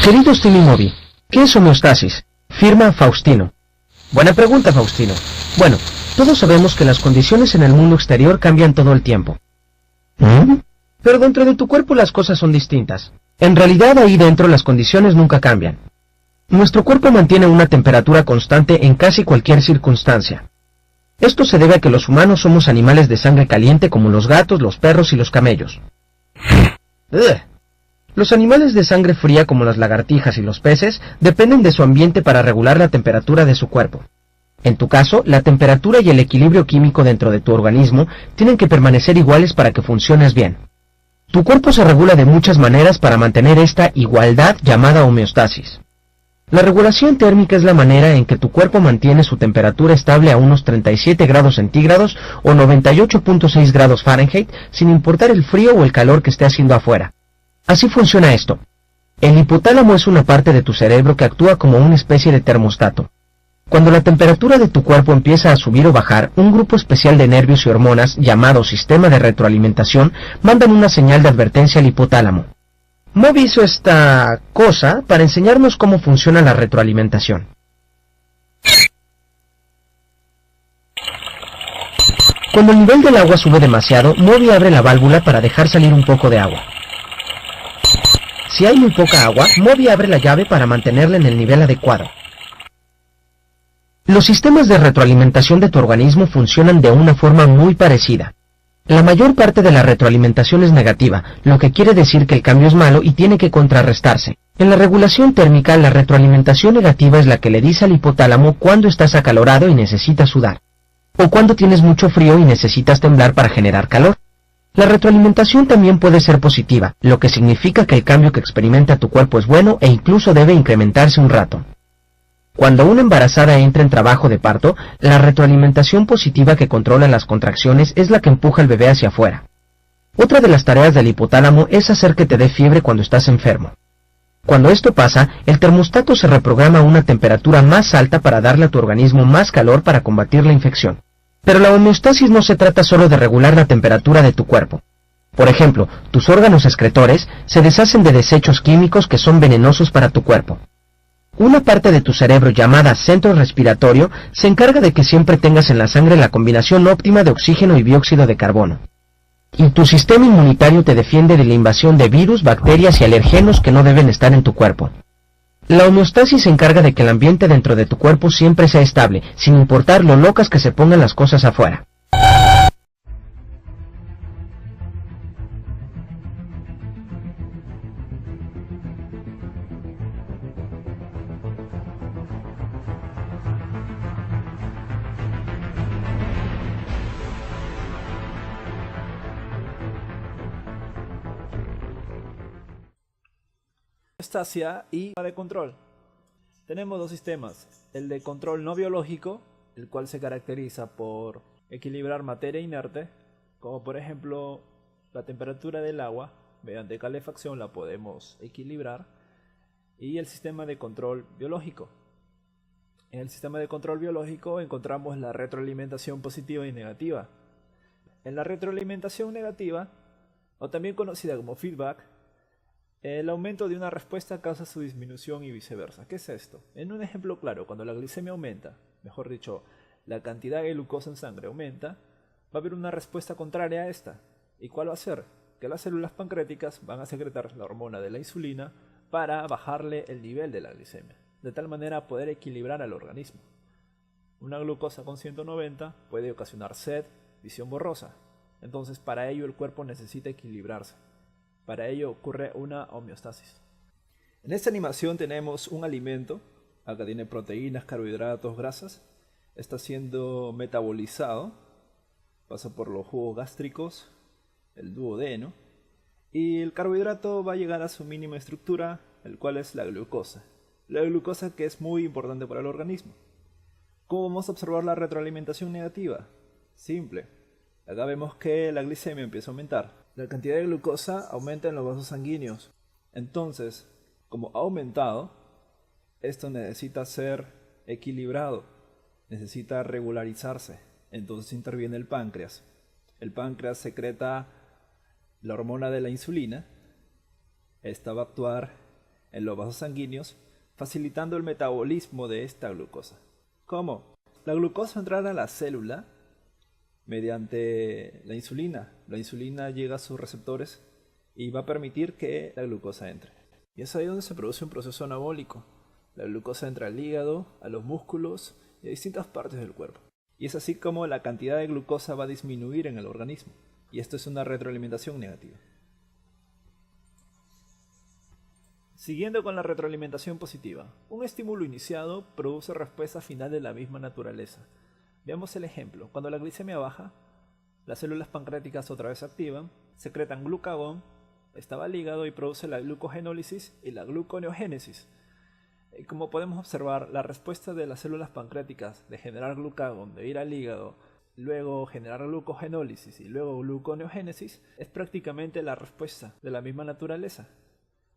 Querido Steve Moby, ¿qué es homeostasis? Firma Faustino. Buena pregunta, Faustino. Bueno, todos sabemos que las condiciones en el mundo exterior cambian todo el tiempo. Pero dentro de tu cuerpo las cosas son distintas. En realidad ahí dentro las condiciones nunca cambian. Nuestro cuerpo mantiene una temperatura constante en casi cualquier circunstancia. Esto se debe a que los humanos somos animales de sangre caliente como los gatos, los perros y los camellos. Los animales de sangre fría como las lagartijas y los peces dependen de su ambiente para regular la temperatura de su cuerpo. En tu caso, la temperatura y el equilibrio químico dentro de tu organismo tienen que permanecer iguales para que funciones bien. Tu cuerpo se regula de muchas maneras para mantener esta igualdad llamada homeostasis. La regulación térmica es la manera en que tu cuerpo mantiene su temperatura estable a unos 37 grados centígrados o 98.6 grados Fahrenheit sin importar el frío o el calor que esté haciendo afuera. Así funciona esto. El hipotálamo es una parte de tu cerebro que actúa como una especie de termostato. Cuando la temperatura de tu cuerpo empieza a subir o bajar, un grupo especial de nervios y hormonas, llamado sistema de retroalimentación, mandan una señal de advertencia al hipotálamo. Moby hizo esta cosa para enseñarnos cómo funciona la retroalimentación. Cuando el nivel del agua sube demasiado, Moby abre la válvula para dejar salir un poco de agua. Si hay muy poca agua, Moby abre la llave para mantenerla en el nivel adecuado. Los sistemas de retroalimentación de tu organismo funcionan de una forma muy parecida. La mayor parte de la retroalimentación es negativa, lo que quiere decir que el cambio es malo y tiene que contrarrestarse. En la regulación térmica, la retroalimentación negativa es la que le dice al hipotálamo cuando estás acalorado y necesitas sudar, o cuando tienes mucho frío y necesitas temblar para generar calor. La retroalimentación también puede ser positiva, lo que significa que el cambio que experimenta tu cuerpo es bueno e incluso debe incrementarse un rato. Cuando una embarazada entra en trabajo de parto, la retroalimentación positiva que controla las contracciones es la que empuja al bebé hacia afuera. Otra de las tareas del hipotálamo es hacer que te dé fiebre cuando estás enfermo. Cuando esto pasa, el termostato se reprograma a una temperatura más alta para darle a tu organismo más calor para combatir la infección. Pero la homeostasis no se trata solo de regular la temperatura de tu cuerpo. Por ejemplo, tus órganos excretores se deshacen de desechos químicos que son venenosos para tu cuerpo. Una parte de tu cerebro llamada centro respiratorio se encarga de que siempre tengas en la sangre la combinación óptima de oxígeno y dióxido de carbono. Y tu sistema inmunitario te defiende de la invasión de virus, bacterias y alergenos que no deben estar en tu cuerpo. La homeostasis se encarga de que el ambiente dentro de tu cuerpo siempre sea estable, sin importar lo locas que se pongan las cosas afuera. Homeostasia y de control. Tenemos dos sistemas, el de control no biológico, el cual se caracteriza por equilibrar materia inerte, como por ejemplo la temperatura del agua, mediante calefacción la podemos equilibrar, y el sistema de control biológico. En el sistema de control biológico encontramos la retroalimentación positiva y negativa. En la retroalimentación negativa, o también conocida como feedback, el aumento de una respuesta causa su disminución y viceversa. ¿Qué es esto? En un ejemplo claro, cuando la glicemia aumenta, mejor dicho, la cantidad de glucosa en sangre aumenta, va a haber una respuesta contraria a esta. ¿Y cuál va a ser? Que las células pancreáticas van a secretar la hormona de la insulina para bajarle el nivel de la glicemia, de tal manera poder equilibrar al organismo. Una glucosa con 190 puede ocasionar sed, visión borrosa. Entonces, para ello el cuerpo necesita equilibrarse. Para ello ocurre una homeostasis. En esta animación tenemos un alimento, acá tiene proteínas, carbohidratos, grasas, está siendo metabolizado, pasa por los jugos gástricos, el duodeno, y el carbohidrato va a llegar a su mínima estructura, el cual es la glucosa. La glucosa que es muy importante para el organismo. ¿Cómo vamos a observar la retroalimentación negativa? Simple. Acá vemos que la glicemia empieza a aumentar. La cantidad de glucosa aumenta en los vasos sanguíneos. Entonces, como ha aumentado, esto necesita ser equilibrado, necesita regularizarse. Entonces interviene el páncreas. El páncreas secreta la hormona de la insulina. Esta va a actuar en los vasos sanguíneos, facilitando el metabolismo de esta glucosa. ¿Cómo? La glucosa entrará a la célula mediante la insulina. La insulina llega a sus receptores y va a permitir que la glucosa entre. Y es ahí donde se produce un proceso anabólico. La glucosa entra al hígado, a los músculos y a distintas partes del cuerpo. Y es así como la cantidad de glucosa va a disminuir en el organismo. Y esto es una retroalimentación negativa. Siguiendo con la retroalimentación positiva, un estímulo iniciado produce respuesta final de la misma naturaleza. Veamos el ejemplo. Cuando la glicemia baja, las células pancreáticas otra vez se activan, secretan glucagón, esta va al hígado y produce la glucogenólisis y la gluconeogénesis. Como podemos observar, la respuesta de las células pancreáticas de generar glucagón, de ir al hígado, luego generar glucogenólisis y luego gluconeogénesis, es prácticamente la respuesta de la misma naturaleza.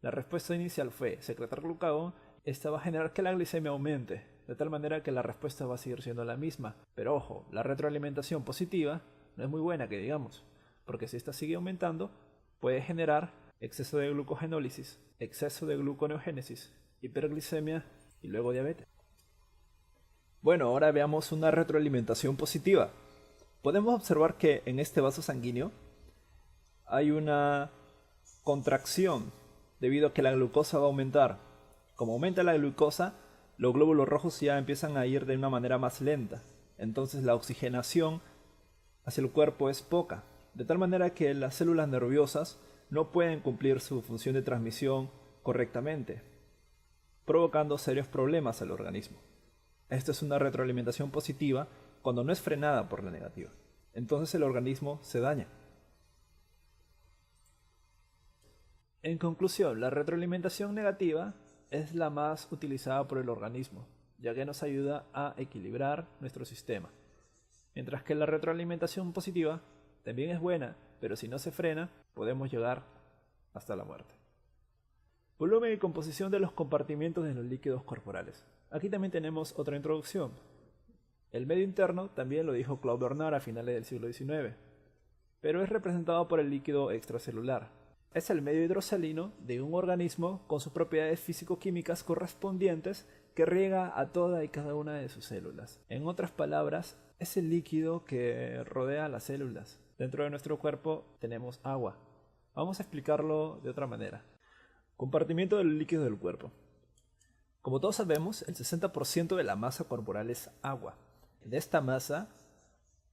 La respuesta inicial fue secretar glucagón, esta va a generar que la glicemia aumente, de tal manera que la respuesta va a seguir siendo la misma. Pero ojo, la retroalimentación positiva no es muy buena que digamos, porque si esta sigue aumentando, puede generar exceso de glucogenólisis, exceso de gluconeogénesis, hiperglicemia y luego diabetes. Bueno, ahora veamos una retroalimentación positiva. Podemos observar que en este vaso sanguíneo hay una contracción debido a que la glucosa va a aumentar. Como aumenta la glucosa, los glóbulos rojos ya empiezan a ir de una manera más lenta. Entonces la oxigenación hacia el cuerpo es poca, de tal manera que las células nerviosas no pueden cumplir su función de transmisión correctamente, provocando serios problemas al organismo. Esta es una retroalimentación positiva cuando no es frenada por la negativa. Entonces el organismo se daña. En conclusión, la retroalimentación negativa es la más utilizada por el organismo, ya que nos ayuda a equilibrar nuestro sistema. Mientras que la retroalimentación positiva también es buena, pero si no se frena, podemos llegar hasta la muerte. Volumen y composición de los compartimientos de los líquidos corporales. Aquí también tenemos otra introducción. El medio interno también lo dijo Claude Bernard a finales del siglo XIX, pero es representado por el líquido extracelular. Es el medio hidrosalino de un organismo con sus propiedades físico-químicas correspondientes que riega a toda y cada una de sus células. En otras palabras, es el líquido que rodea a las células. Dentro de nuestro cuerpo tenemos agua. Vamos a explicarlo de otra manera. Compartimiento del líquido del cuerpo. Como todos sabemos, el 60% de la masa corporal es agua. De esta masa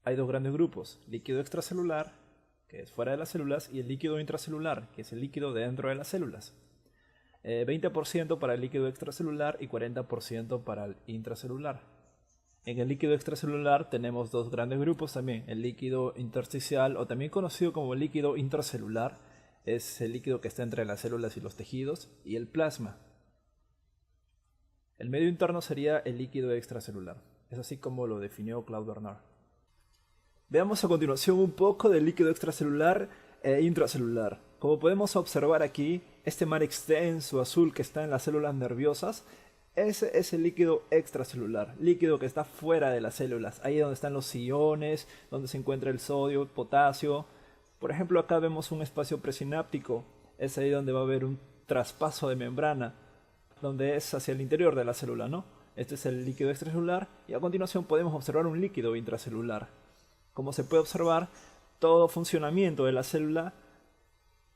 hay dos grandes grupos, líquido extracelular, que es fuera de las células, y el líquido intracelular, que es el líquido dentro de las células. 20% para el líquido extracelular y 40% para el intracelular. En el líquido extracelular tenemos dos grandes grupos también, el líquido intersticial, o también conocido como líquido intracelular, es el líquido que está entre las células y los tejidos, y el plasma. El medio interno sería el líquido extracelular, es así como lo definió Claude Bernard. Veamos a continuación un poco del líquido extracelular e intracelular. Como podemos observar aquí, este mar extenso azul que está en las células nerviosas, ese es el líquido extracelular, líquido que está fuera de las células, ahí donde están los iones, donde se encuentra el sodio, el potasio. Por ejemplo, acá vemos un espacio presináptico, es ahí donde va a haber un traspaso de membrana, donde es hacia el interior de la célula, ¿no? Este es el líquido extracelular y a continuación podemos observar un líquido intracelular. Como se puede observar, todo funcionamiento de la célula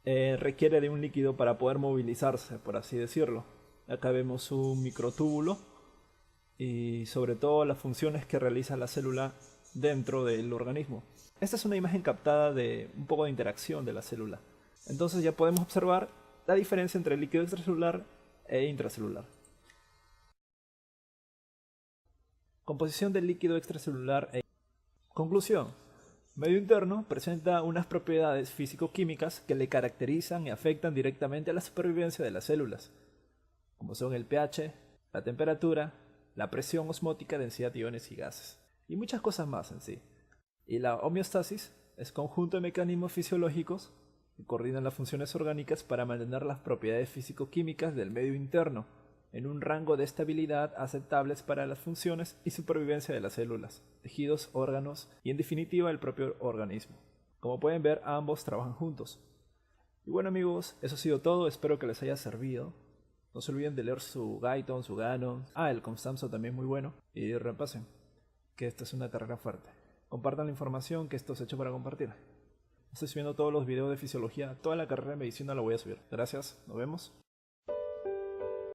requiere de un líquido para poder movilizarse, por así decirlo. Acá vemos un microtúbulo y sobre todo las funciones que realiza la célula dentro del organismo. Esta es una imagen captada de un poco de interacción de la célula. Entonces ya podemos observar la diferencia entre el líquido extracelular e intracelular. Composición del líquido extracelular e conclusión. Medio interno presenta unas propiedades físico-químicas que le caracterizan y afectan directamente a la supervivencia de las células, como son el pH, la temperatura, la presión osmótica, densidad de iones y gases, y muchas cosas más en sí. Y la homeostasis es conjunto de mecanismos fisiológicos que coordinan las funciones orgánicas para mantener las propiedades físico-químicas del medio interno en un rango de estabilidad aceptables para las funciones y supervivencia de las células, tejidos, órganos y en definitiva el propio organismo. Como pueden ver, ambos trabajan juntos. Y bueno amigos, eso ha sido todo, espero que les haya servido. No se olviden de leer su Guyton, su Ganon. El Constanzo también muy bueno. Y repasen, que esta es una carrera fuerte. Compartan la información, que esto es hecho para compartir. Estoy subiendo todos los videos de fisiología. Toda la carrera de medicina la voy a subir. Gracias, nos vemos.